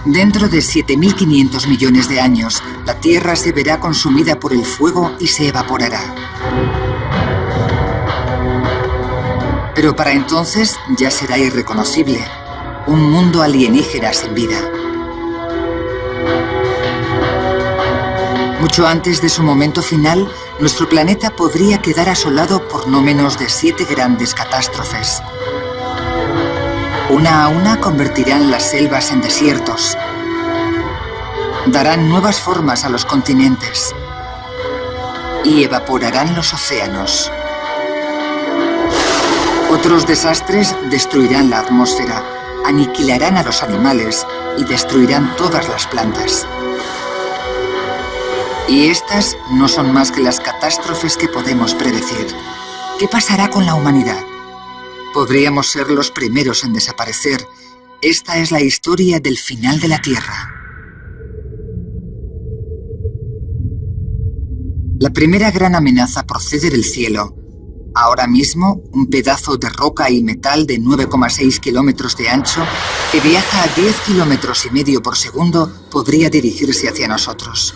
Dentro de 7.500 millones de años, la Tierra se verá consumida por el fuego y se evaporará. Pero para entonces ya será irreconocible, un mundo alienígena sin vida. Mucho antes de su momento final, nuestro planeta podría quedar asolado por no menos de 7 grandes catástrofes. Una a una convertirán las selvas en desiertos. Darán nuevas formas a los continentes. Y evaporarán los océanos. Otros desastres destruirán la atmósfera, aniquilarán a los animales y destruirán todas las plantas. Y estas no son más que las catástrofes que podemos predecir. ¿Qué pasará con la humanidad? Podríamos ser los primeros en desaparecer. Esta es la historia del final de la Tierra. La primera gran amenaza procede del cielo. Ahora mismo, un pedazo de roca y metal de 9,6 kilómetros de ancho que viaja a 10 kilómetros y medio por segundo podría dirigirse hacia nosotros.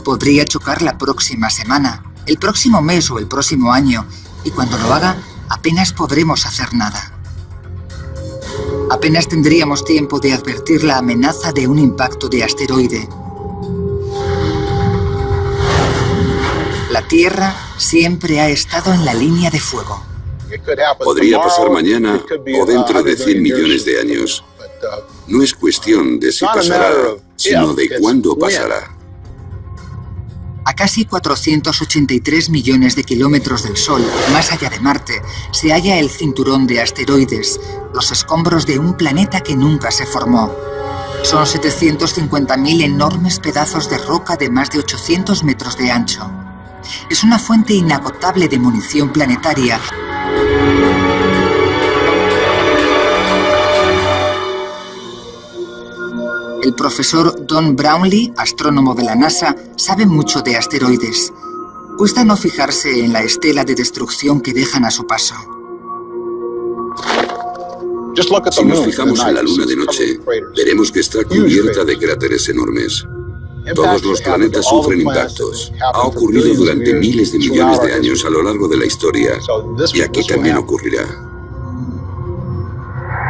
Podría chocar la próxima semana, el próximo mes o el próximo año, y cuando lo haga, apenas podremos hacer nada. Apenas tendríamos tiempo de advertir la amenaza de un impacto de asteroide. La Tierra siempre ha estado en la línea de fuego. Podría pasar mañana o dentro de 100 millones de años. No es cuestión de si pasará, sino de cuándo pasará. A casi 483 millones de kilómetros del Sol, más allá de Marte, se halla el cinturón de asteroides, los escombros de un planeta que nunca se formó. Son 750.000 enormes pedazos de roca de más de 800 metros de ancho. Es una fuente inagotable de munición planetaria. El profesor Don Brownlee, astrónomo de la NASA, sabe mucho de asteroides. Cuesta no fijarse en la estela de destrucción que dejan a su paso. Si nos fijamos en la Luna de noche, veremos que está cubierta de cráteres enormes. Todos los planetas sufren impactos. Ha ocurrido durante miles de millones de años a lo largo de la historia, y aquí también ocurrirá.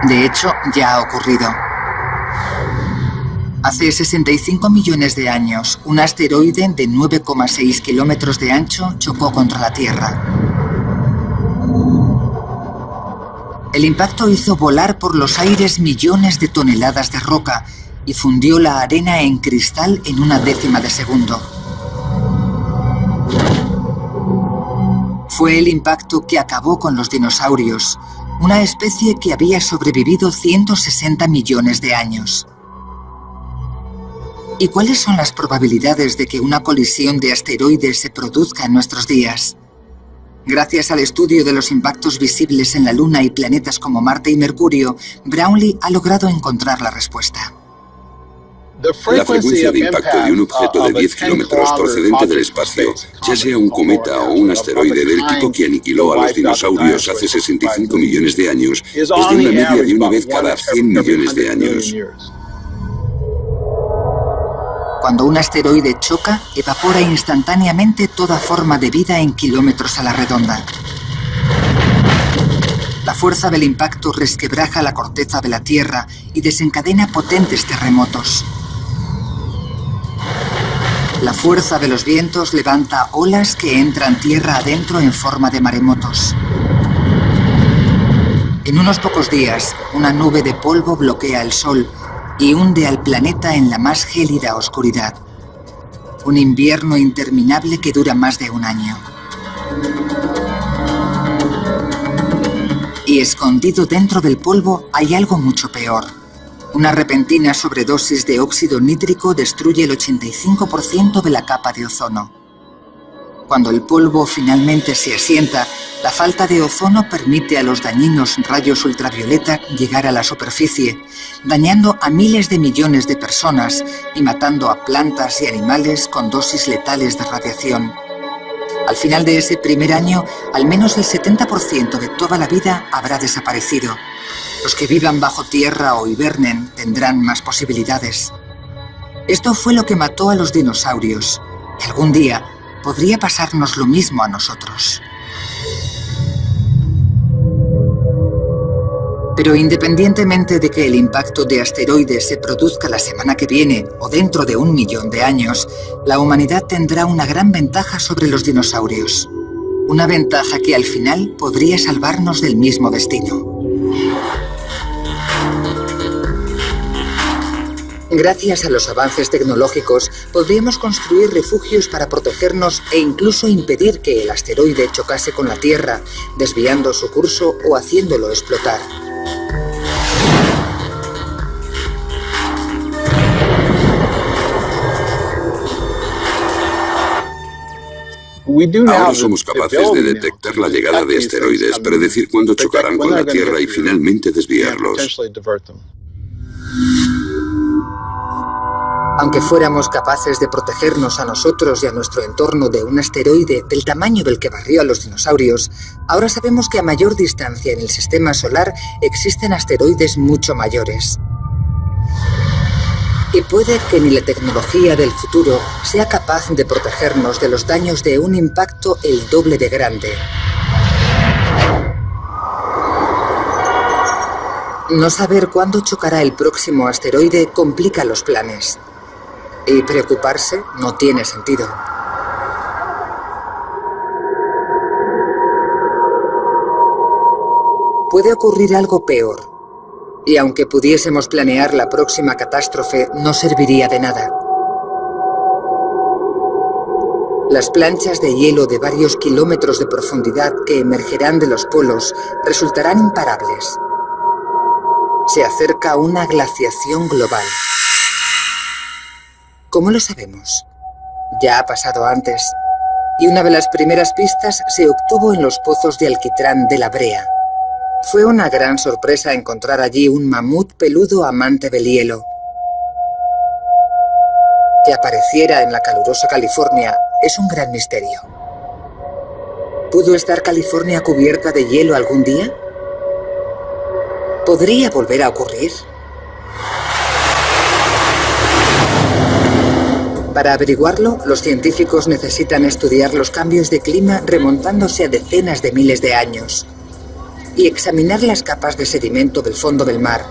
De hecho, ya ha ocurrido. Hace 65 millones de años, un asteroide de 9,6 kilómetros de ancho chocó contra la Tierra. El impacto hizo volar por los aires millones de toneladas de roca y fundió la arena en cristal en una décima de segundo. Fue el impacto que acabó con los dinosaurios, una especie que había sobrevivido 160 millones de años. ¿Y cuáles son las probabilidades de que una colisión de asteroides se produzca en nuestros días? Gracias al estudio de los impactos visibles en la Luna y planetas como Marte y Mercurio, Brownlee ha logrado encontrar la respuesta. La frecuencia de impacto de un objeto de 10 kilómetros procedente del espacio, ya sea un cometa o un asteroide del tipo que aniquiló a los dinosaurios hace 65 millones de años, es de una media de una vez cada 100 millones de años. Cuando un asteroide choca, evapora instantáneamente toda forma de vida en kilómetros a la redonda. La fuerza del impacto resquebraja la corteza de la Tierra y desencadena potentes terremotos. La fuerza de los vientos levanta olas que entran tierra adentro en forma de maremotos. En unos pocos días, una nube de polvo bloquea el Sol y hunde al planeta en la más gélida oscuridad. Un invierno interminable que dura más de un año. Y escondido dentro del polvo hay algo mucho peor. Una repentina sobredosis de óxido nítrico destruye el 85% de la capa de ozono. Cuando el polvo finalmente se asienta, la falta de ozono permite a los dañinos rayos ultravioleta llegar a la superficie, dañando a miles de millones de personas y matando a plantas y animales con dosis letales de radiación. Al final de ese primer año, al menos el 70% de toda la vida habrá desaparecido. Los que vivan bajo tierra o hibernen tendrán más posibilidades. Esto fue lo que mató a los dinosaurios, y algún día podría pasarnos lo mismo a nosotros. Pero independientemente de que el impacto de asteroides se produzca la semana que viene o dentro de 1 millón de años, la humanidad tendrá una gran ventaja sobre los dinosaurios. Una ventaja que al final podría salvarnos del mismo destino. Gracias a los avances tecnológicos, podríamos construir refugios para protegernos e incluso impedir que el asteroide chocase con la Tierra, desviando su curso o haciéndolo explotar. Ahora somos capaces de detectar la llegada de asteroides, predecir cuándo chocarán con la Tierra y finalmente desviarlos. Aunque fuéramos capaces de protegernos a nosotros y a nuestro entorno de un asteroide del tamaño del que barrió a los dinosaurios, ahora sabemos que a mayor distancia en el sistema solar existen asteroides mucho mayores. Y puede que ni la tecnología del futuro sea capaz de protegernos de los daños de un impacto el doble de grande. No saber cuándo chocará el próximo asteroide complica los planes. Y preocuparse no tiene sentido. Puede ocurrir algo peor. Y aunque pudiésemos planear la próxima catástrofe, no serviría de nada. Las planchas de hielo de varios kilómetros de profundidad que emergerán de los polos resultarán imparables. Se acerca una glaciación global. ¿Cómo lo sabemos? Ya ha pasado antes, y una de las primeras pistas se obtuvo en los pozos de alquitrán de La Brea. Fue una gran sorpresa encontrar allí un mamut peludo amante del hielo. Que apareciera en la calurosa California es un gran misterio. ¿Pudo estar California cubierta de hielo algún día? ¿Podría volver a ocurrir? Para averiguarlo, los científicos necesitan estudiar los cambios de clima remontándose a decenas de miles de años y examinar las capas de sedimento del fondo del mar.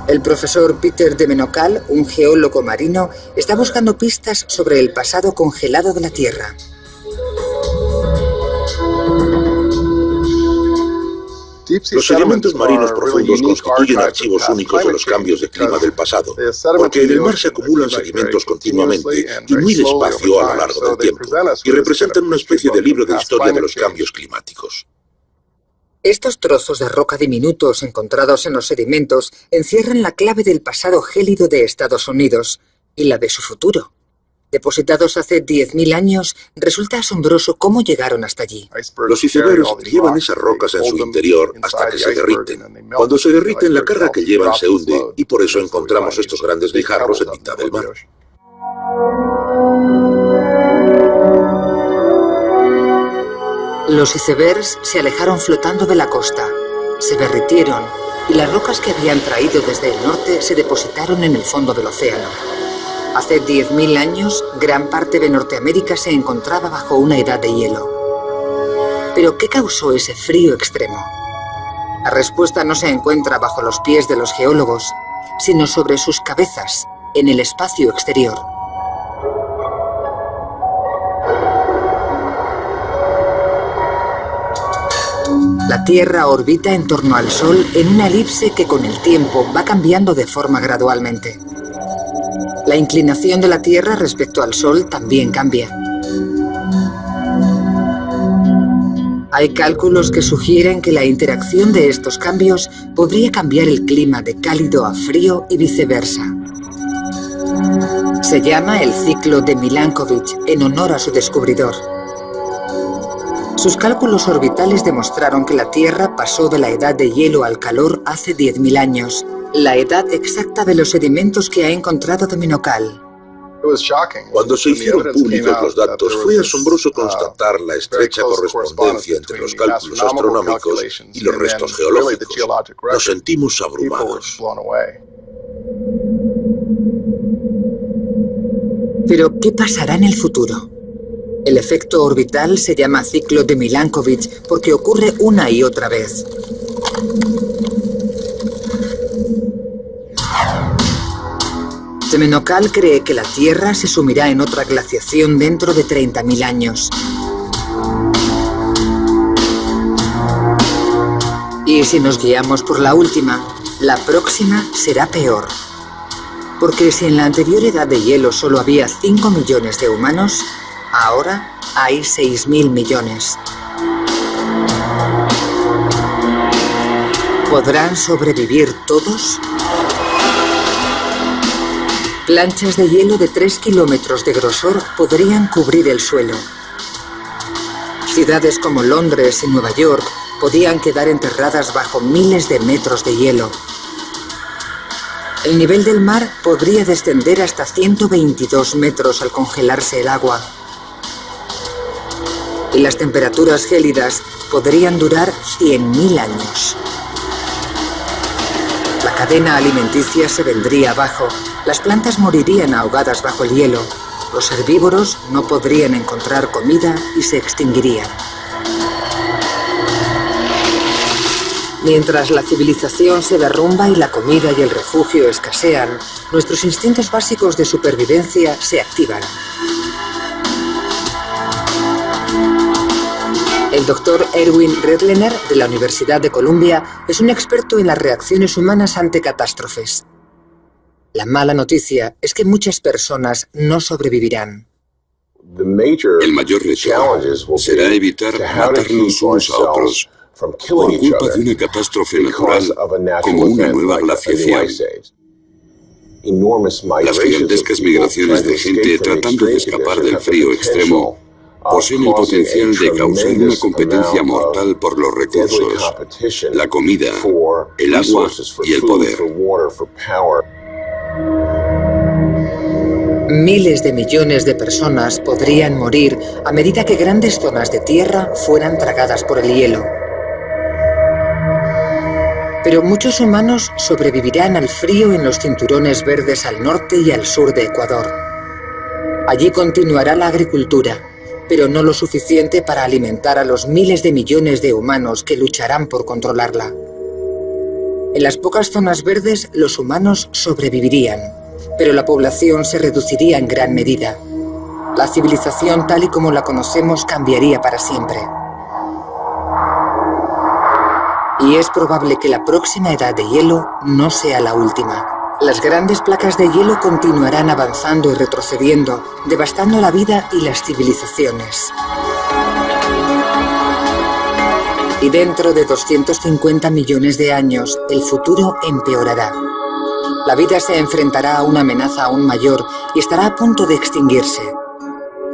El profesor Peter de Menocal, un geólogo marino, está buscando pistas sobre el pasado congelado de la Tierra. Los sedimentos marinos profundos constituyen archivos únicos de los cambios de clima del pasado, porque en el mar se acumulan sedimentos continuamente y muy despacio a lo largo del tiempo, y representan una especie de libro de historia de los cambios climáticos. Estos trozos de roca diminutos encontrados en los sedimentos encierran la clave del pasado gélido de Estados Unidos y la de su futuro. Depositados hace 10.000 años, resulta asombroso cómo llegaron hasta allí. Los icebergs llevan esas rocas en su interior hasta que se derriten. Cuando se derriten, la carga que llevan se hunde y por eso encontramos estos grandes guijarros en mitad del mar. Los icebergs se alejaron flotando de la costa, se derritieron y las rocas que habían traído desde el norte se depositaron en el fondo del océano. Hace 10.000 años, gran parte de Norteamérica se encontraba bajo una edad de hielo. ¿Pero qué causó ese frío extremo? La respuesta no se encuentra bajo los pies de los geólogos, sino sobre sus cabezas, en el espacio exterior. La Tierra orbita en torno al Sol en una elipse que con el tiempo va cambiando de forma gradualmente. La inclinación de la Tierra respecto al Sol también cambia. Hay cálculos que sugieren que la interacción de estos cambios podría cambiar el clima de cálido a frío y viceversa. Se llama el ciclo de Milankovitch en honor a su descubridor. Sus cálculos orbitales demostraron que la Tierra pasó de la edad de hielo al calor hace 10.000 años, la edad exacta de los sedimentos que ha encontrado de Menocal. Cuando se hicieron públicos los datos, fue asombroso constatar la estrecha correspondencia entre los cálculos astronómicos y los restos geológicos. Nos sentimos abrumados. Pero, ¿qué pasará en el futuro? El efecto orbital se llama ciclo de Milankovitch porque ocurre una y otra vez. Temenokal cree que la Tierra se sumirá en otra glaciación dentro de 30.000 años. Y si nos guiamos por la última, la próxima será peor. Porque si en la anterior edad de hielo solo había 5 millones de humanos, ahora hay 6.000 millones. ¿Podrán sobrevivir todos? Planchas de hielo de 3 kilómetros de grosor podrían cubrir el suelo. Ciudades como Londres y Nueva York podían quedar enterradas bajo miles de metros de hielo. El nivel del mar podría descender hasta 122 metros al congelarse el agua. Y las temperaturas gélidas podrían durar 100.000 años. La cadena alimenticia se vendría abajo, las plantas morirían ahogadas bajo el hielo, los herbívoros no podrían encontrar comida y se extinguirían. Mientras la civilización se derrumba y la comida y el refugio escasean, nuestros instintos básicos de supervivencia se activan. El doctor Erwin Redlener, de la Universidad de Columbia, es un experto en las reacciones humanas ante catástrofes. La mala noticia es que muchas personas no sobrevivirán. El mayor reto será evitar matarnos unos a otros por culpa de una catástrofe natural como una nueva glaciación. Las gigantescas migraciones de gente tratando de escapar del frío extremo poseen el potencial de causar una competencia mortal por los recursos, la comida, el agua y el poder. Miles de millones de personas podrían morir a medida que grandes zonas de tierra fueran tragadas por el hielo. Pero muchos humanos sobrevivirán al frío en los cinturones verdes al norte y al sur de Ecuador. Allí continuará la agricultura, pero no lo suficiente para alimentar a los miles de millones de humanos que lucharán por controlarla. En las pocas zonas verdes, los humanos sobrevivirían, pero la población se reduciría en gran medida. La civilización tal y como la conocemos cambiaría para siempre. Y es probable que la próxima edad de hielo no sea la última. Las grandes placas de hielo continuarán avanzando y retrocediendo, devastando la vida y las civilizaciones. Y dentro de 250 millones de años, el futuro empeorará. La vida se enfrentará a una amenaza aún mayor y estará a punto de extinguirse.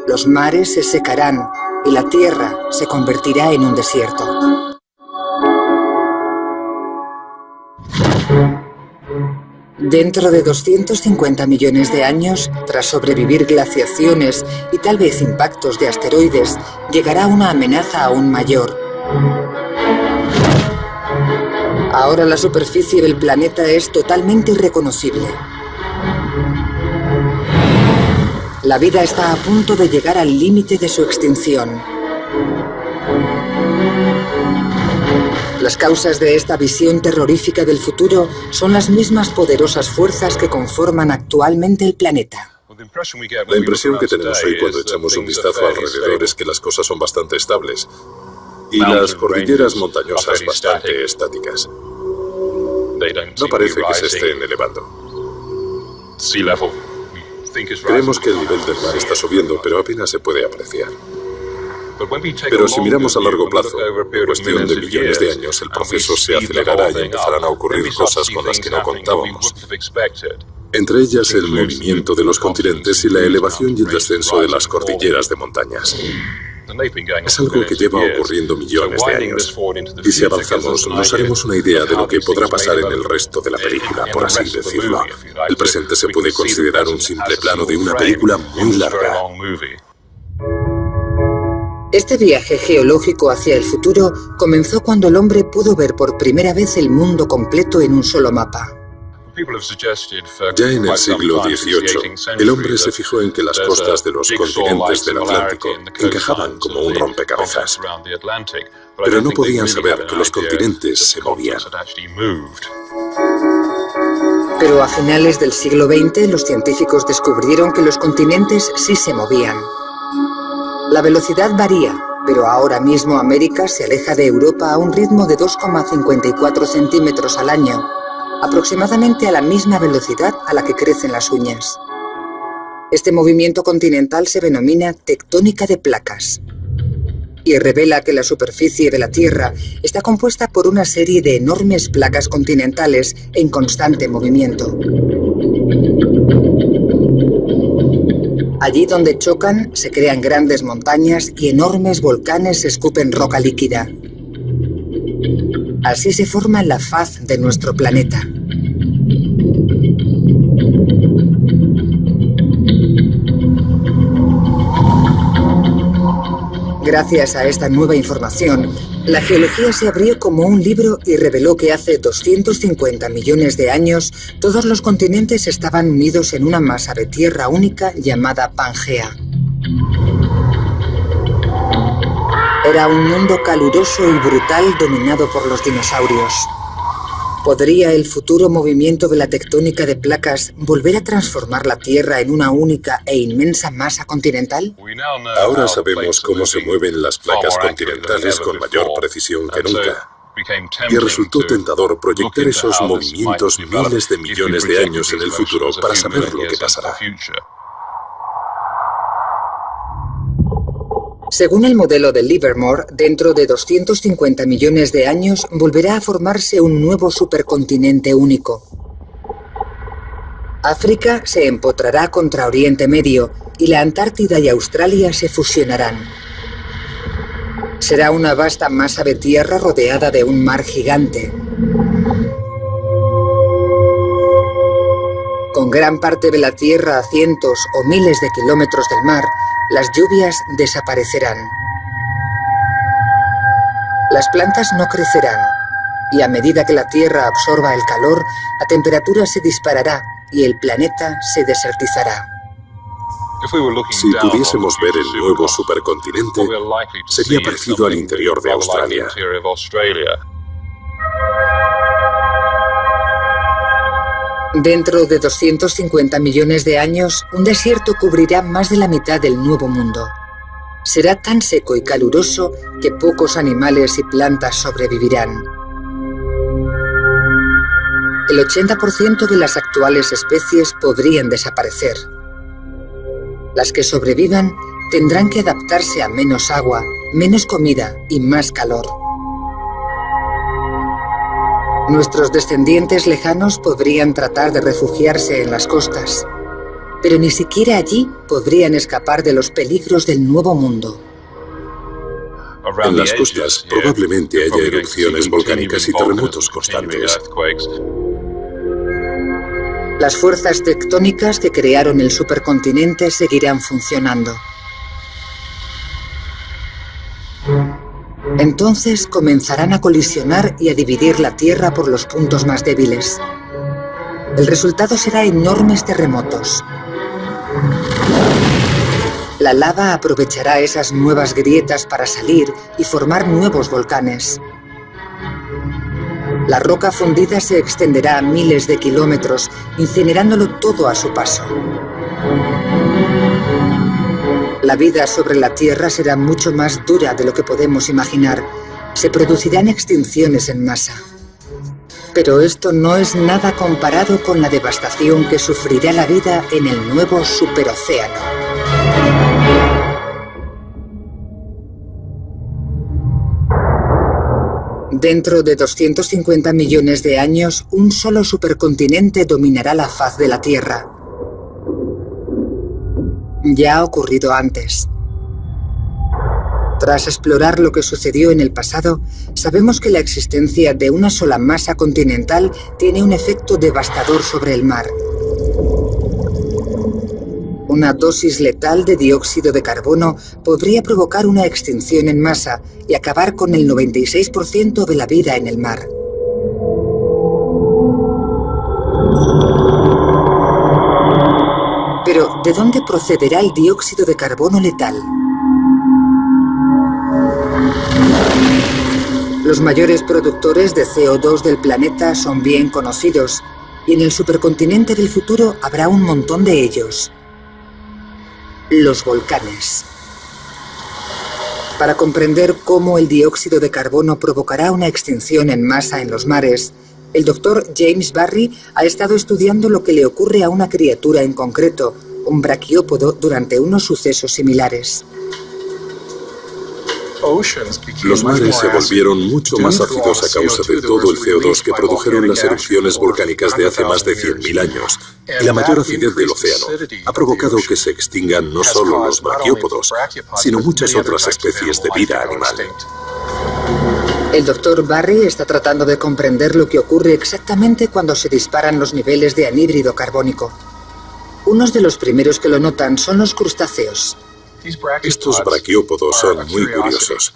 Los mares se secarán y la tierra se convertirá en un desierto. Dentro de 250 millones de años, tras sobrevivir glaciaciones y tal vez impactos de asteroides, llegará una amenaza aún mayor. Ahora la superficie del planeta es totalmente irreconocible. La vida está a punto de llegar al límite de su extinción. Las causas de esta visión terrorífica del futuro son las mismas poderosas fuerzas que conforman actualmente el planeta. La impresión que tenemos hoy cuando echamos un vistazo alrededor es que las cosas son bastante estables y las cordilleras montañosas bastante estáticas. No parece que se estén elevando. Creemos que el nivel del mar está subiendo, pero apenas se puede apreciar. Pero si miramos a largo plazo, en cuestión de millones de años, el proceso se acelerará y empezarán a ocurrir cosas con las que no contábamos. Entre ellas el movimiento de los continentes y la elevación y el descenso de las cordilleras de montañas. Es algo que lleva ocurriendo millones de años. Y si avanzamos, nos haremos una idea de lo que podrá pasar en el resto de la película, por así decirlo. El presente se puede considerar un simple plano de una película muy larga. Este viaje geológico hacia el futuro comenzó cuando el hombre pudo ver por primera vez el mundo completo en un solo mapa. Ya en el siglo XVIII, el hombre se fijó en que las costas de los continentes del Atlántico encajaban como un rompecabezas, pero no podían saber que los continentes se movían. Pero a finales del siglo XX, los científicos descubrieron que los continentes sí se movían. La velocidad varía, pero ahora mismo América se aleja de Europa a un ritmo de 2,54 centímetros al año, aproximadamente a la misma velocidad a la que crecen las uñas. Este movimiento continental se denomina tectónica de placas y revela que la superficie de la Tierra está compuesta por una serie de enormes placas continentales en constante movimiento. Allí donde chocan, se crean grandes montañas y enormes volcanes escupen roca líquida. Así se forma la faz de nuestro planeta. Gracias a esta nueva información, la geología se abrió como un libro y reveló que hace 250 millones de años todos los continentes estaban unidos en una masa de tierra única llamada Pangea. Era un mundo caluroso y brutal dominado por los dinosaurios. ¿Podría el futuro movimiento de la tectónica de placas volver a transformar la Tierra en una única e inmensa masa continental? Ahora sabemos cómo se mueven las placas continentales con mayor precisión que nunca. Y resultó tentador proyectar esos movimientos miles de millones de años en el futuro para saber lo que pasará. Según el modelo de Livermore, dentro de 250 millones de años volverá a formarse un nuevo supercontinente único. África se empotrará contra Oriente Medio y la Antártida y Australia se fusionarán. Será una vasta masa de tierra rodeada de un mar gigante. Con gran parte de la Tierra a cientos o miles de kilómetros del mar, las lluvias desaparecerán. Las plantas no crecerán, y a medida que la Tierra absorba el calor, la temperatura se disparará y el planeta se desertizará. Si pudiésemos ver el nuevo supercontinente, sería parecido al interior de Australia. Dentro de 250 millones de años, un desierto cubrirá más de la mitad del Nuevo Mundo. Será tan seco y caluroso que pocos animales y plantas sobrevivirán. El 80% de las actuales especies podrían desaparecer. Las que sobrevivan tendrán que adaptarse a menos agua, menos comida y más calor. Nuestros descendientes lejanos podrían tratar de refugiarse en las costas, pero ni siquiera allí podrían escapar de los peligros del Nuevo Mundo. En las costas probablemente haya erupciones volcánicas y terremotos constantes. Las fuerzas tectónicas que crearon el supercontinente seguirán funcionando. Entonces comenzarán a colisionar y a dividir la Tierra por los puntos más débiles. El resultado será enormes terremotos. La lava aprovechará esas nuevas grietas para salir y formar nuevos volcanes. La roca fundida se extenderá a miles de kilómetros, incinerándolo todo a su paso. La vida sobre la Tierra será mucho más dura de lo que podemos imaginar. Se producirán extinciones en masa. Pero esto no es nada comparado con la devastación que sufrirá la vida en el nuevo superocéano. Dentro de 250 millones de años, un solo supercontinente dominará la faz de la Tierra. Ya ha ocurrido antes. Tras explorar lo que sucedió en el pasado, sabemos que la existencia de una sola masa continental tiene un efecto devastador sobre el mar. Una dosis letal de dióxido de carbono podría provocar una extinción en masa y acabar con el 96% de la vida en el mar. Pero, ¿de dónde procederá el dióxido de carbono letal? Los mayores productores de CO2 del planeta son bien conocidos, y en el supercontinente del futuro habrá un montón de ellos. Los volcanes. Para comprender cómo el dióxido de carbono provocará una extinción en masa en los mares, el doctor James Barry ha estado estudiando lo que le ocurre a una criatura en concreto, un braquiópodo, durante unos sucesos similares. Los mares se volvieron mucho más ácidos a causa de todo el CO2 que produjeron las erupciones volcánicas de hace más de 100.000 años. Y la mayor acidez del océano ha provocado que se extingan no solo los braquiópodos, sino muchas otras especies de vida animal. El doctor Barry está tratando de comprender lo que ocurre exactamente cuando se disparan los niveles de anhídrido carbónico. Unos de los primeros que lo notan son los crustáceos. Estos braquiópodos son muy curiosos.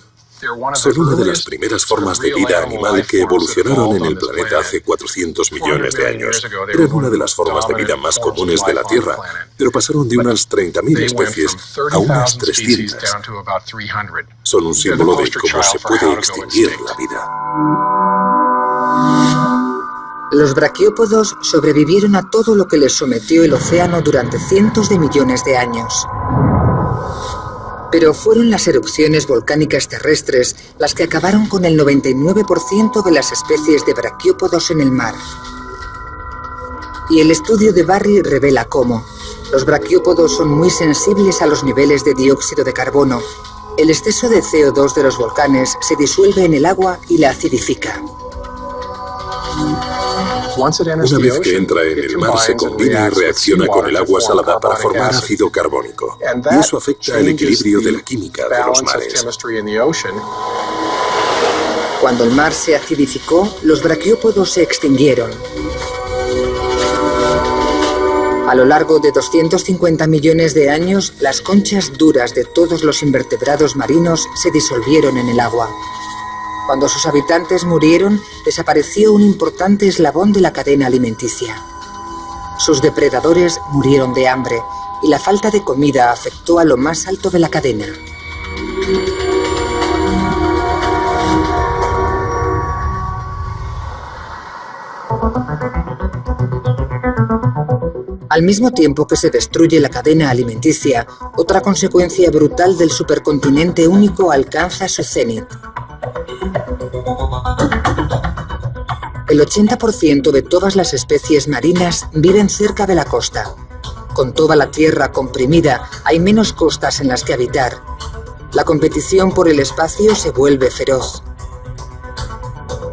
Son una de las primeras formas de vida animal que evolucionaron en el planeta hace 400 millones de años. Eran una de las formas de vida más comunes de la Tierra, pero pasaron de unas 30.000 especies a unas 300. Son un símbolo de cómo se puede extinguir la vida. Los braquiópodos sobrevivieron a todo lo que les sometió el océano durante cientos de millones de años. Pero fueron las erupciones volcánicas terrestres las que acabaron con el 99% de las especies de braquiópodos en el mar. Y el estudio de Barry revela cómo los braquiópodos son muy sensibles a los niveles de dióxido de carbono. El exceso de CO2 de los volcanes se disuelve en el agua y la acidifica. Una vez que entra en el mar, se combina y reacciona con el agua salada para formar ácido carbónico. Y eso afecta el equilibrio de la química de los mares. Cuando el mar se acidificó, los braquiópodos se extinguieron. A lo largo de 250 millones de años, las conchas duras de todos los invertebrados marinos se disolvieron en el agua. Cuando sus habitantes murieron, desapareció un importante eslabón de la cadena alimenticia. Sus depredadores murieron de hambre y la falta de comida afectó a lo más alto de la cadena. Al mismo tiempo que se destruye la cadena alimenticia, otra consecuencia brutal del supercontinente único alcanza su cenit. El 80% de todas las especies marinas viven cerca de la costa. Con toda la tierra comprimida, hay menos costas en las que habitar. La competición por el espacio se vuelve feroz.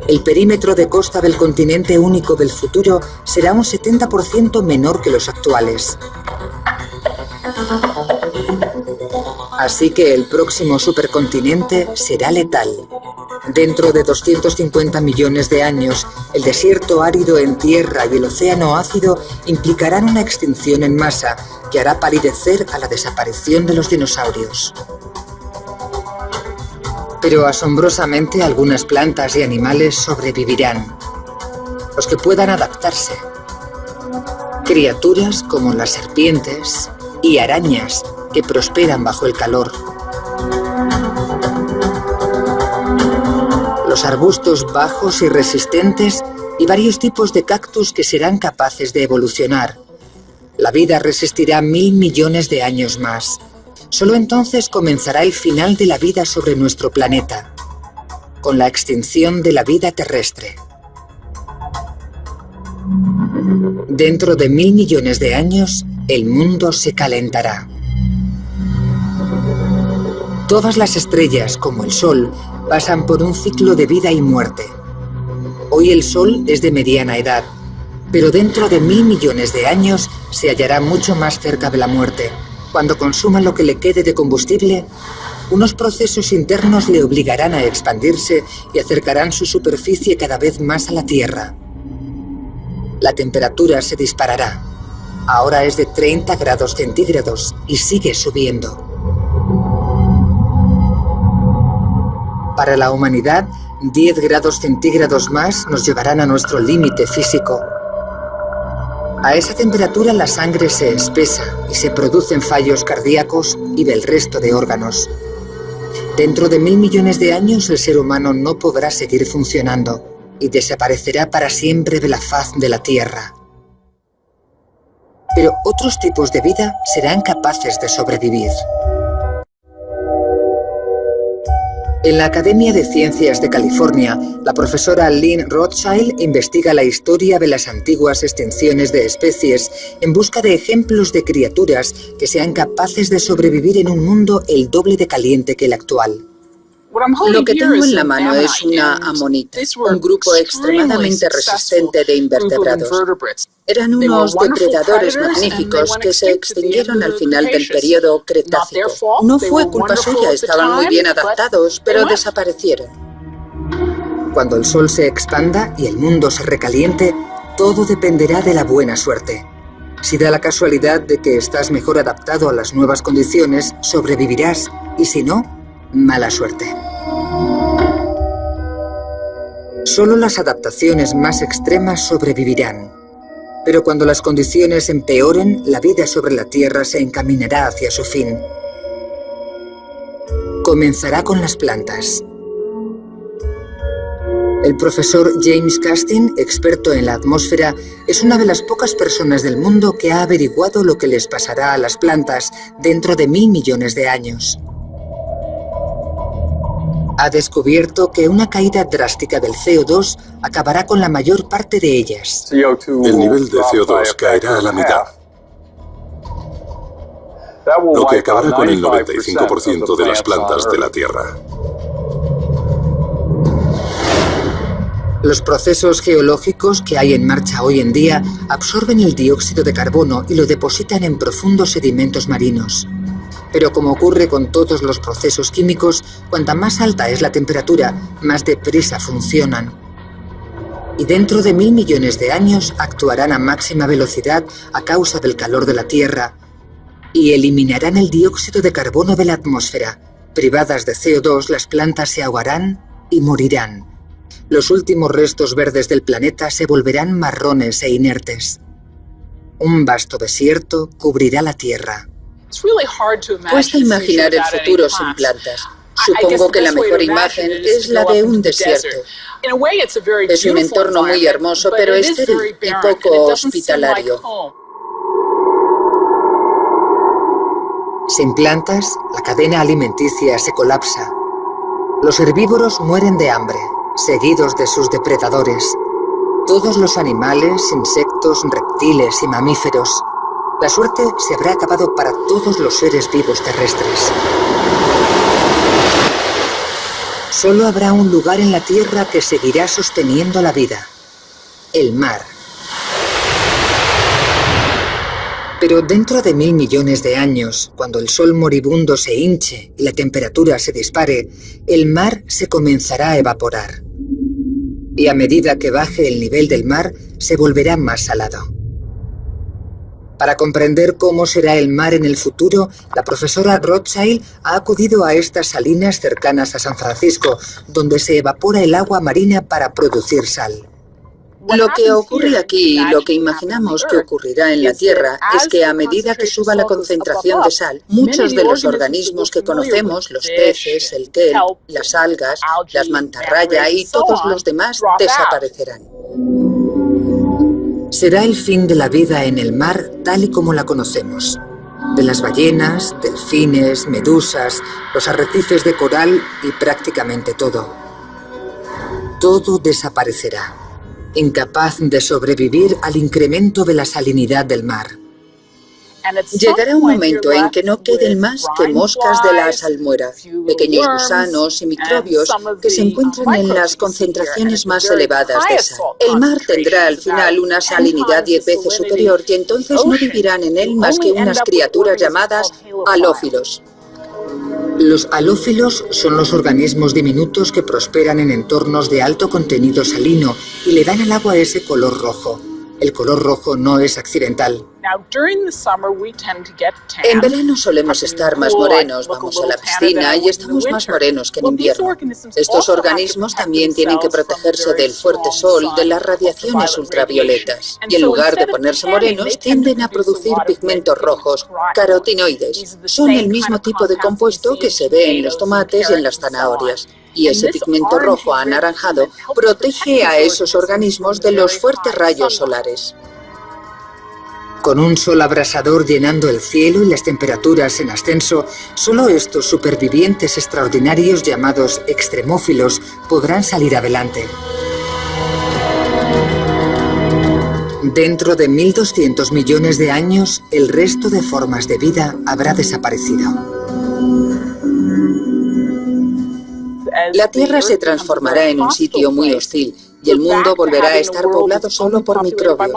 El perímetro de costa del continente único del futuro será un 70% menor que los actuales. Así que el próximo supercontinente será letal. Dentro de 250 millones de años, el desierto árido en tierra y el océano ácido implicarán una extinción en masa que hará palidecer a la desaparición de los dinosaurios. Pero asombrosamente algunas plantas y animales sobrevivirán. Los que puedan adaptarse. Criaturas como las serpientes y arañas que prosperan bajo el calor. Los arbustos bajos y resistentes y varios tipos de cactus que serán capaces de evolucionar. La vida resistirá 1000 millones de años más. Solo entonces comenzará el final de la vida sobre nuestro planeta, con la extinción de la vida terrestre. Dentro de 1000 millones de años, el mundo se calentará. Todas las estrellas, como el Sol, pasan por un ciclo de vida y muerte. Hoy el Sol es de mediana edad, pero dentro de 1000 millones de años se hallará mucho más cerca de la muerte. Cuando consuma lo que le quede de combustible, Unos procesos internos le obligarán a expandirse y acercarán su superficie cada vez más a la Tierra. La temperatura se disparará. Ahora es de 30 grados centígrados y sigue subiendo. Para la humanidad, 10 grados centígrados más nos llevarán a nuestro límite físico. A esa temperatura la sangre se espesa y se producen fallos cardíacos y del resto de órganos. Dentro de 1.000 millones de años el ser humano no podrá seguir funcionando y desaparecerá para siempre de la faz de la Tierra. Pero otros tipos de vida serán capaces de sobrevivir. En la Academia de Ciencias de California, la profesora Lynn Rothschild investiga la historia de las antiguas extinciones de especies en busca de ejemplos de criaturas que sean capaces de sobrevivir en un mundo el doble de caliente que el actual. Lo que tengo en la mano es una amonita, un grupo extremadamente resistente de invertebrados. Eran unos depredadores magníficos que se extinguieron al final del periodo Cretácico. No fue culpa suya, estaban muy bien adaptados, pero desaparecieron. Cuando el sol se expanda y el mundo se recaliente, todo dependerá de la buena suerte. Si da la casualidad de que estás mejor adaptado a las nuevas condiciones, sobrevivirás, y si no, mala suerte. Solo las adaptaciones más extremas sobrevivirán. Pero cuando las condiciones empeoren, la vida sobre la Tierra se encaminará hacia su fin. Comenzará con las plantas. El profesor James Castin, experto en la atmósfera, es una de las pocas personas del mundo que ha averiguado lo que les pasará a las plantas dentro de 1.000 millones de años. Ha descubierto que una caída drástica del CO2 acabará con la mayor parte de ellas. El nivel de CO2 caerá a la mitad, lo que acabará con el 95% de las plantas de la Tierra. Los procesos geológicos que hay en marcha hoy en día absorben el dióxido de carbono y lo depositan en profundos sedimentos marinos. Pero como ocurre con todos los procesos químicos, cuanta más alta es la temperatura, más deprisa funcionan. Y dentro de 1.000 millones de años actuarán a máxima velocidad a causa del calor de la Tierra y eliminarán el dióxido de carbono de la atmósfera. Privadas de CO2, las plantas se ahogarán y morirán. Los últimos restos verdes del planeta se volverán marrones e inertes. Un vasto desierto cubrirá la Tierra. Cuesta imaginar el futuro sin plantas. Supongo que la mejor imagen es la de un desierto. Es un entorno muy hermoso, pero estéril y poco hospitalario. Sin plantas, la cadena alimenticia se colapsa. Los herbívoros mueren de hambre, seguidos de sus depredadores. Todos los animales, insectos, reptiles y mamíferos. La suerte se habrá acabado para todos los seres vivos terrestres. Solo habrá un lugar en la Tierra que seguirá sosteniendo la vida: el mar. Pero dentro de 1.000 millones de años, cuando el sol moribundo se hinche y la temperatura se dispare, el mar se comenzará a evaporar. Y a medida que baje el nivel del mar, se volverá más salado. Para comprender cómo será el mar en el futuro, la profesora Rothschild ha acudido a estas salinas cercanas a San Francisco, donde se evapora el agua marina para producir sal. Lo que ocurre aquí y lo que imaginamos que ocurrirá en la Tierra es que a medida que suba la concentración de sal, muchos de los organismos que conocemos, los peces, el kelp, las algas, las mantarraya y todos los demás desaparecerán. Será el fin de la vida en el mar tal y como la conocemos. De las ballenas, delfines, medusas, los arrecifes de coral y prácticamente todo. Todo desaparecerá, incapaz de sobrevivir al incremento de la salinidad del mar. Llegará un momento en que no queden más que moscas de la salmuera, pequeños gusanos y microbios que se encuentran en las concentraciones más elevadas de sal. El mar tendrá al final una salinidad 10 veces superior y entonces no vivirán en él más que unas criaturas llamadas halófilos. Los halófilos son los organismos diminutos que prosperan en entornos de alto contenido salino y le dan al agua ese color rojo. El color rojo no es accidental. En verano solemos estar más morenos, vamos a la piscina y estamos más morenos que en invierno. Estos organismos también tienen que protegerse del fuerte sol, de las radiaciones ultravioletas. Y en lugar de ponerse morenos, tienden a producir pigmentos rojos, carotinoides. Son el mismo tipo de compuesto que se ve en los tomates y en las zanahorias. Y ese pigmento rojo anaranjado protege a esos organismos de los fuertes rayos solares. Con un sol abrasador llenando el cielo y las temperaturas en ascenso, solo estos supervivientes extraordinarios llamados extremófilos podrán salir adelante. Dentro de 1.200 millones de años, el resto de formas de vida habrá desaparecido. La Tierra se transformará en un sitio muy hostil y el mundo volverá a estar poblado solo por microbios,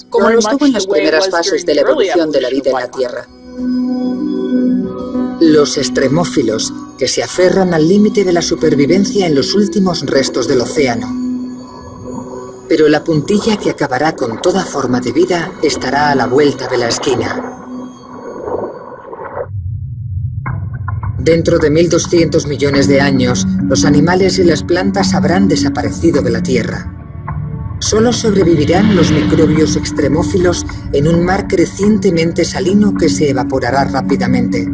como lo estuvo en las primeras fases de la evolución de la vida en la Tierra. Los extremófilos, que se aferran al límite de la supervivencia en los últimos restos del océano. Pero la puntilla que acabará con toda forma de vida estará a la vuelta de la esquina. Dentro de 1.200 millones de años, los animales y las plantas habrán desaparecido de la Tierra. Solo sobrevivirán los microbios extremófilos en un mar crecientemente salino que se evaporará rápidamente.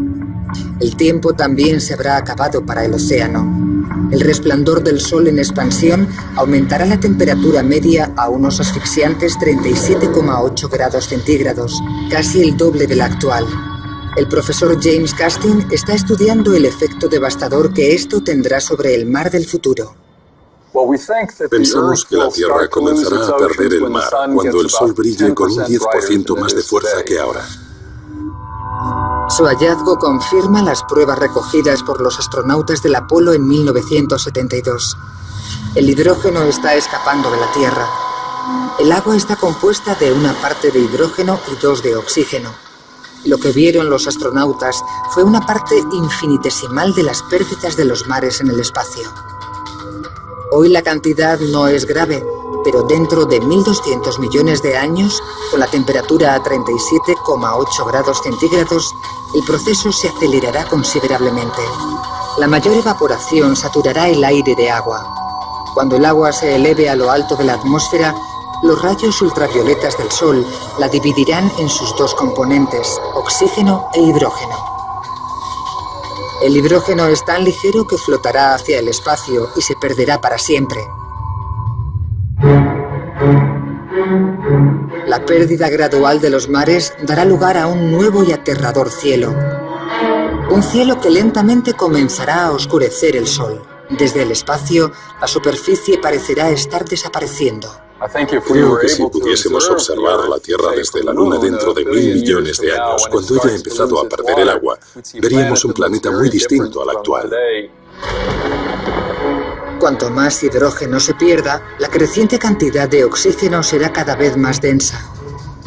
El tiempo también se habrá acabado para el océano. El resplandor del sol en expansión aumentará la temperatura media a unos asfixiantes 37,8 grados centígrados, casi el doble de la actual. El profesor James Castin está estudiando el efecto devastador que esto tendrá sobre el mar del futuro. Pensamos que la Tierra comenzará a perder el mar cuando el Sol brille con un 10% más de fuerza que ahora. Su hallazgo confirma las pruebas recogidas por los astronautas del Apolo en 1972. El hidrógeno está escapando de la Tierra. El agua está compuesta de una parte de hidrógeno y 2 de oxígeno. Lo que vieron los astronautas fue una parte infinitesimal de las pérdidas de los mares en el espacio. Hoy la cantidad no es grave, pero dentro de 1.200 millones de años, con la temperatura a 37,8 grados centígrados, el proceso se acelerará considerablemente. La mayor evaporación saturará el aire de agua. Cuando el agua se eleve a lo alto de la atmósfera, los rayos ultravioletas del Sol la dividirán en sus 2 componentes, oxígeno e hidrógeno. El hidrógeno es tan ligero que flotará hacia el espacio y se perderá para siempre. La pérdida gradual de los mares dará lugar a un nuevo y aterrador cielo. Un cielo que lentamente comenzará a oscurecer el Sol. Desde el espacio, la superficie parecerá estar desapareciendo. Creo que si pudiésemos observar la Tierra desde la Luna dentro de 1.000 millones de años, cuando ella ha empezado a perder el agua, veríamos un planeta muy distinto al actual. Cuanto más hidrógeno se pierda, la creciente cantidad de oxígeno será cada vez más densa.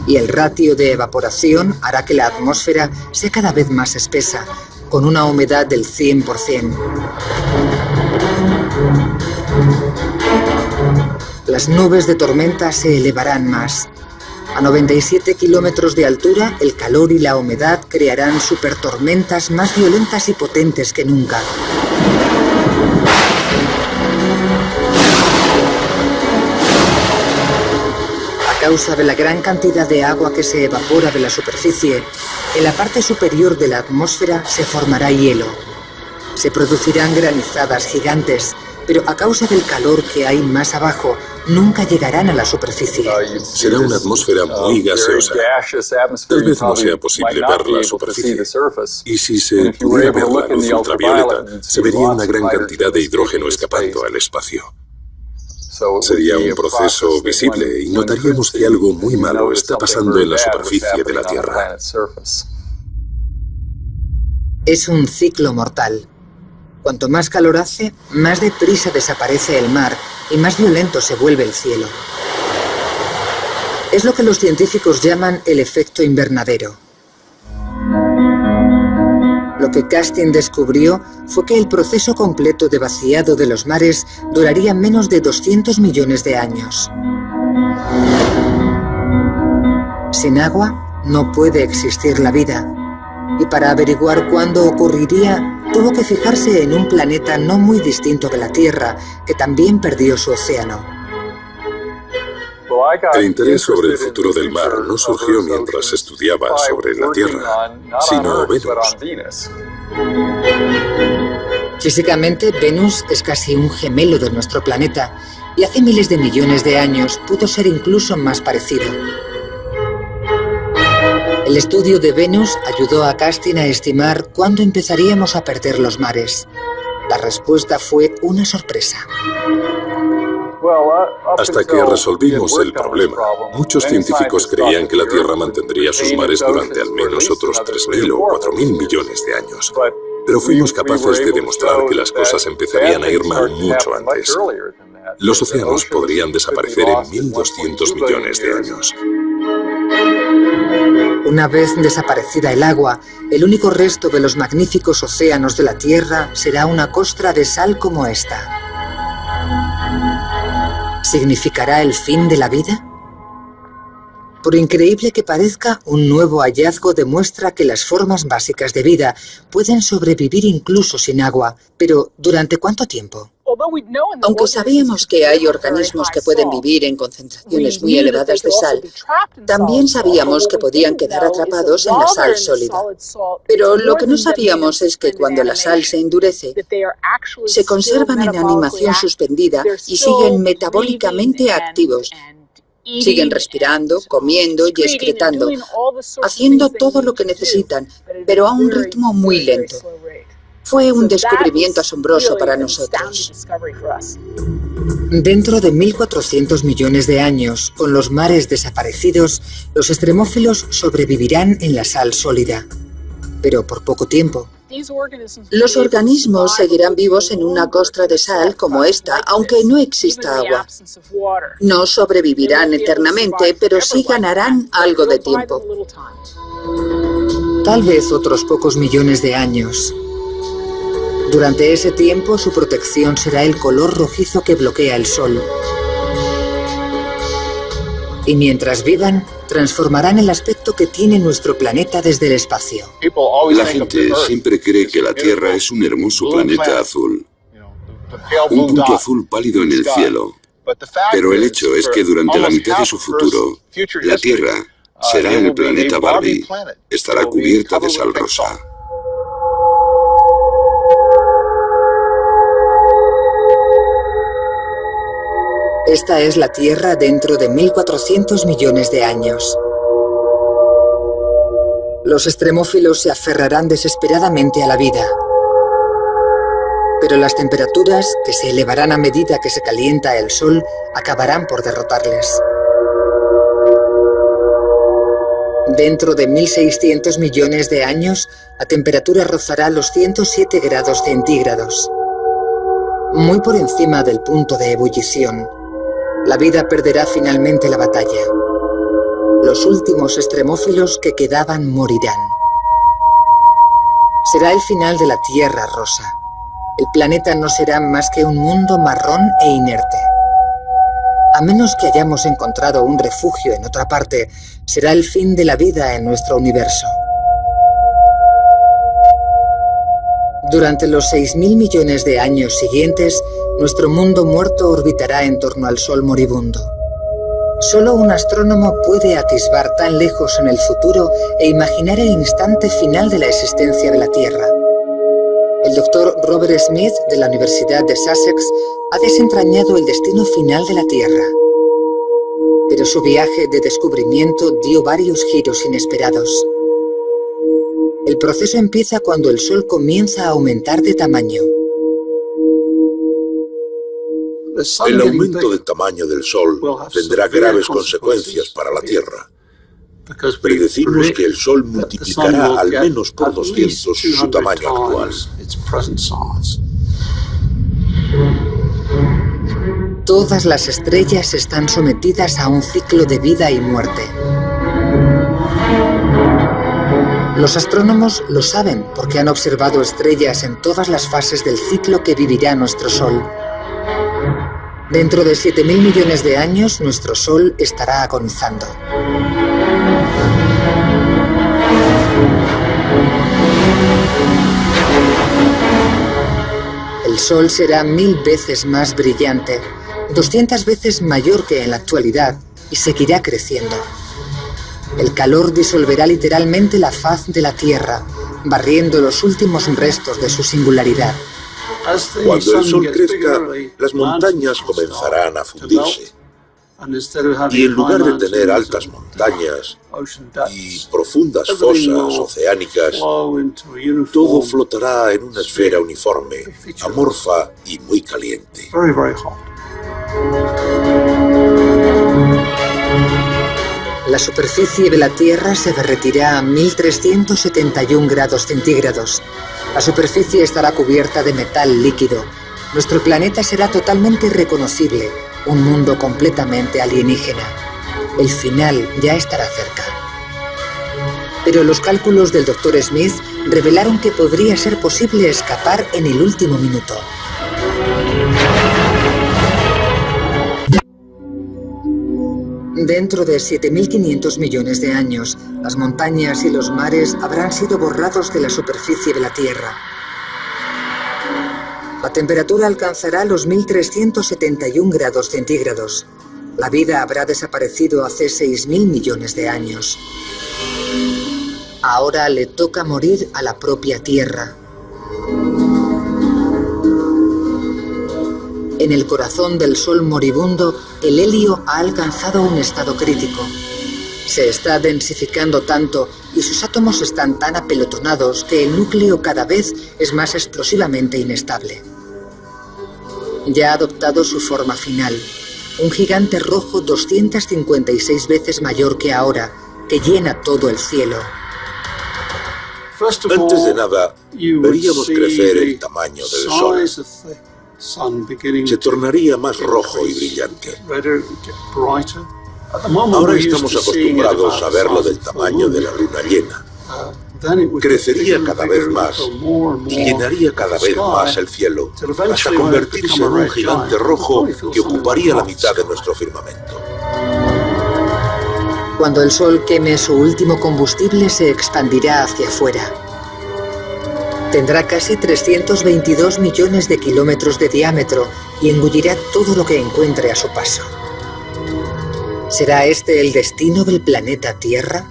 Y el ratio de evaporación hará que la atmósfera sea cada vez más espesa, con una humedad del 100%. Las nubes de tormenta se elevarán más. A 97 kilómetros de altura, el calor y la humedad crearán supertormentas más violentas y potentes que nunca. A causa de la gran cantidad de agua que se evapora de la superficie, en la parte superior de la atmósfera se formará hielo. Se producirán granizadas gigantes, pero a causa del calor que hay más abajo, nunca llegarán a la superficie. Será una atmósfera muy gaseosa. Tal vez no sea posible ver la superficie. Y si se pudiera ver la luz ultravioleta, se vería una gran cantidad de hidrógeno escapando al espacio. Sería un proceso visible y notaríamos que algo muy malo está pasando en la superficie de la Tierra. Es un ciclo mortal. Cuanto más calor hace, más deprisa desaparece el mar y más violento se vuelve el cielo. Es lo que los científicos llaman el efecto invernadero. Lo que Castin descubrió fue que el proceso completo de vaciado de los mares duraría menos de 200 millones de años. Sin agua no puede existir la vida. Y para averiguar cuándo ocurriría, tuvo que fijarse en un planeta no muy distinto de la Tierra, que también perdió su océano. El interés sobre el futuro del mar no surgió mientras estudiaba sobre la Tierra, sino Venus. Físicamente, Venus es casi un gemelo de nuestro planeta, y hace miles de millones de años pudo ser incluso más parecido. El estudio de Venus ayudó a Castin a estimar cuándo empezaríamos a perder los mares. La respuesta fue una sorpresa. Hasta que resolvimos el problema, muchos científicos creían que la Tierra mantendría sus mares durante al menos otros 3.000 o 4.000 millones de años. Pero fuimos capaces de demostrar que las cosas empezarían a ir mal mucho antes. Los océanos podrían desaparecer en 1.200 millones de años. Una vez desaparecida el agua, el único resto de los magníficos océanos de la Tierra será una costra de sal como esta. ¿Significará el fin de la vida? Por increíble que parezca, un nuevo hallazgo demuestra que las formas básicas de vida pueden sobrevivir incluso sin agua, pero ¿durante cuánto tiempo? Aunque sabíamos que hay organismos que pueden vivir en concentraciones muy elevadas de sal, también sabíamos que podían quedar atrapados en la sal sólida. Pero lo que no sabíamos es que cuando la sal se endurece, se conservan en animación suspendida y siguen metabólicamente activos. Siguen respirando, comiendo y excretando, haciendo todo lo que necesitan, pero a un ritmo muy lento. Fue un descubrimiento asombroso para nosotros. Dentro de 1.400 millones de años, con los mares desaparecidos, los extremófilos sobrevivirán en la sal sólida, pero por poco tiempo. Los organismos seguirán vivos en una costra de sal como esta, aunque no exista agua. No sobrevivirán eternamente, pero sí ganarán algo de tiempo. Tal vez otros pocos millones de años. Durante ese tiempo, su protección será el color rojizo que bloquea el sol. Y mientras vivan, transformarán el aspecto que tiene nuestro planeta desde el espacio. La gente siempre cree que la Tierra es un hermoso planeta azul. Un punto azul pálido en el cielo. Pero el hecho es que durante la mitad de su futuro, la Tierra será el planeta Barbie. Estará cubierta de sal rosa. Esta es la Tierra dentro de 1.400 millones de años. Los extremófilos se aferrarán desesperadamente a la vida. Pero las temperaturas, que se elevarán a medida que se calienta el sol, acabarán por derrotarles. Dentro de 1.600 millones de años, la temperatura rozará los 107 grados centígrados. Muy por encima del punto de ebullición. La vida perderá finalmente la batalla. Los últimos extremófilos que quedaban morirán. Será el final de la Tierra rosa. El planeta no será más que un mundo marrón e inerte. A menos que hayamos encontrado un refugio en otra parte, será el fin de la vida en nuestro universo. Durante los 6.000 millones de años siguientes, nuestro mundo muerto orbitará en torno al Sol moribundo. Solo un astrónomo puede atisbar tan lejos en el futuro e imaginar el instante final de la existencia de la Tierra. El doctor Robert Smith, de la Universidad de Sussex, ha desentrañado el destino final de la Tierra. Pero su viaje de descubrimiento dio varios giros inesperados. El proceso empieza cuando el Sol comienza a aumentar de tamaño. El aumento del tamaño del Sol tendrá graves consecuencias para la Tierra. Predecimos que el Sol multiplicará al menos por 200 su tamaño actual. Todas las estrellas están sometidas a un ciclo de vida y muerte. Los astrónomos lo saben porque han observado estrellas en todas las fases del ciclo que vivirá nuestro Sol. Dentro de 7.000 millones de años, nuestro Sol estará agonizando. El Sol será 1000 veces más brillante, 200 veces mayor que en la actualidad, y seguirá creciendo. El calor disolverá literalmente la faz de la Tierra, barriendo los últimos restos de su singularidad. Cuando el Sol crezca, las montañas comenzarán a fundirse. Y en lugar de tener altas montañas y profundas fosas oceánicas, todo flotará en una esfera uniforme, amorfa y muy caliente. La superficie de la Tierra se derretirá a 1371 grados centígrados. La superficie estará cubierta de metal líquido. Nuestro planeta será totalmente irreconocible, un mundo completamente alienígena. El final ya estará cerca. Pero los cálculos del Dr. Smith revelaron que podría ser posible escapar en el último minuto. Dentro de 7.500 millones de años, las montañas y los mares habrán sido borrados de la superficie de la Tierra. La temperatura alcanzará los 1371 grados centígrados. La vida habrá desaparecido hace 6.000 millones de años. Ahora le toca morir a la propia Tierra. En el corazón del Sol moribundo, el helio ha alcanzado un estado crítico. Se está densificando tanto y sus átomos están tan apelotonados que el núcleo cada vez es más explosivamente inestable. Ya ha adoptado su forma final, un gigante rojo 256 veces mayor que ahora, que llena todo el cielo. Antes de nada, veríamos crecer el tamaño del Sol. Se tornaría más rojo y brillante. Ahora estamos acostumbrados a verlo del tamaño de la luna llena. Crecería cada vez más y llenaría cada vez más el cielo, hasta convertirse en un gigante rojo que ocuparía la mitad de nuestro firmamento. Cuando el Sol queme su último combustible, se expandirá hacia afuera. Tendrá casi 322 millones de kilómetros de diámetro y engullirá todo lo que encuentre a su paso. ¿Será este el destino del planeta Tierra?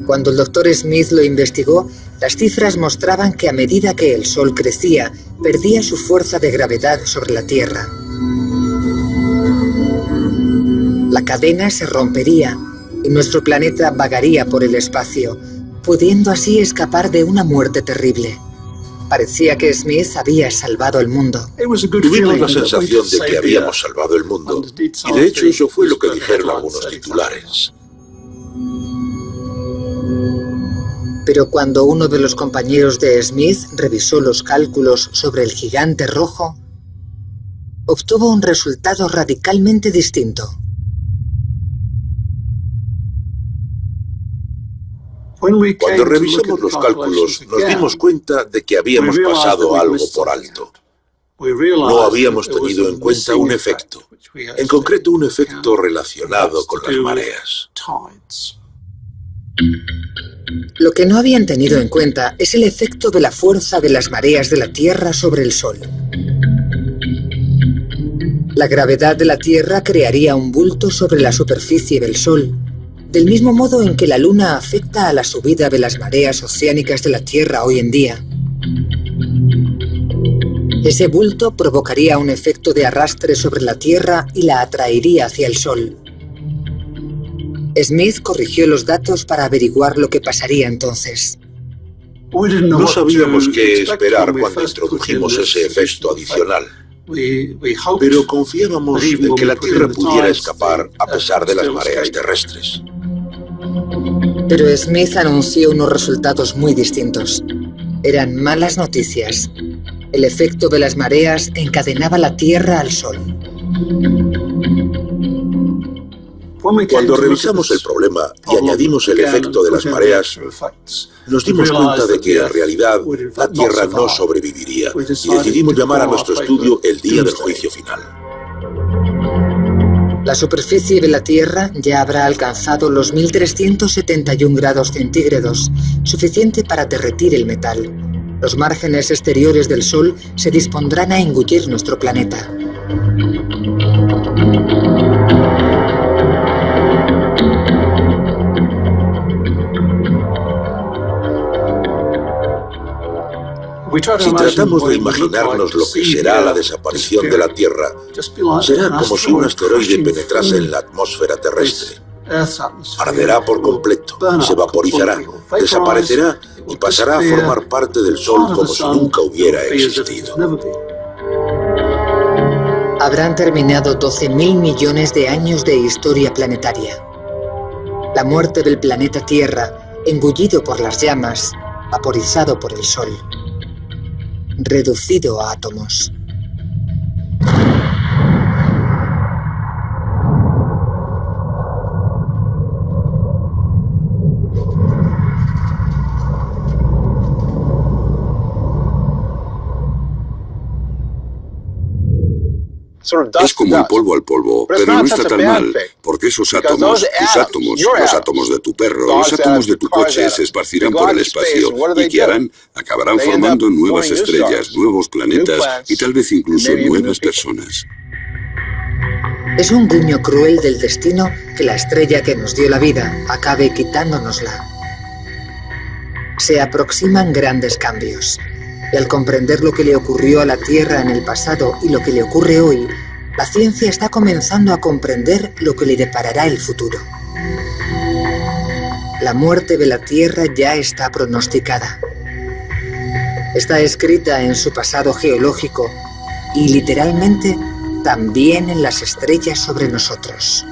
Cuando el Dr. Smith lo investigó, las cifras mostraban que a medida que el Sol crecía, perdía su fuerza de gravedad sobre la Tierra. La cadena se rompería y nuestro planeta vagaría por el espacio, pudiendo así escapar de una muerte terrible. Parecía que Smith había salvado el mundo. Tuvimos la sensación de que habíamos salvado el mundo, y de hecho eso fue lo que dijeron algunos titulares. Pero cuando uno de los compañeros de Smith revisó los cálculos sobre el gigante rojo, obtuvo un resultado radicalmente distinto. Cuando revisamos los cálculos, nos dimos cuenta de que habíamos pasado algo por alto. No habíamos tenido en cuenta un efecto, en concreto un efecto relacionado con las mareas. Lo que no habían tenido en cuenta es el efecto de la fuerza de las mareas de la Tierra sobre el Sol. La gravedad de la Tierra crearía un bulto sobre la superficie del Sol, del mismo modo en que la Luna afecta a la subida de las mareas oceánicas de la Tierra hoy en día. Ese bulto provocaría un efecto de arrastre sobre la Tierra y la atraería hacia el Sol. Smith corrigió los datos para averiguar lo que pasaría entonces. No sabíamos qué esperar cuando introdujimos ese efecto adicional, pero confiábamos en que la Tierra pudiera escapar a pesar de las mareas terrestres. Pero Smith anunció unos resultados muy distintos. Eran malas noticias. El efecto de las mareas encadenaba la Tierra al Sol. Cuando revisamos el problema y añadimos el efecto de las mareas, nos dimos cuenta de que en realidad la Tierra no sobreviviría y decidimos llamar a nuestro estudio el día del juicio final. La superficie de la Tierra ya habrá alcanzado los 1371 grados centígrados, suficiente para derretir el metal. Los márgenes exteriores del Sol se dispondrán a engullir nuestro planeta. Si tratamos de imaginarnos lo que será la desaparición de la Tierra, será como si un asteroide penetrase en la atmósfera terrestre. Arderá por completo, se vaporizará, desaparecerá y pasará a formar parte del Sol como si nunca hubiera existido. Habrán terminado 12.000 millones de años de historia planetaria. La muerte del planeta Tierra, engullido por las llamas, vaporizado por el Sol, reducido a átomos. Es como el polvo al polvo, pero no está tan mal, porque esos átomos, tus átomos, los átomos de tu perro, los átomos de tu coche se esparcirán por el espacio y ¿qué harán? Acabarán formando nuevas estrellas, nuevos planetas y tal vez incluso nuevas personas. Es un guiño cruel del destino que la estrella que nos dio la vida acabe quitándonosla. Se aproximan grandes cambios. Y al comprender lo que le ocurrió a la Tierra en el pasado y lo que le ocurre hoy, la ciencia está comenzando a comprender lo que le deparará el futuro. La muerte de la Tierra ya está pronosticada. Está escrita en su pasado geológico y literalmente también en las estrellas sobre nosotros.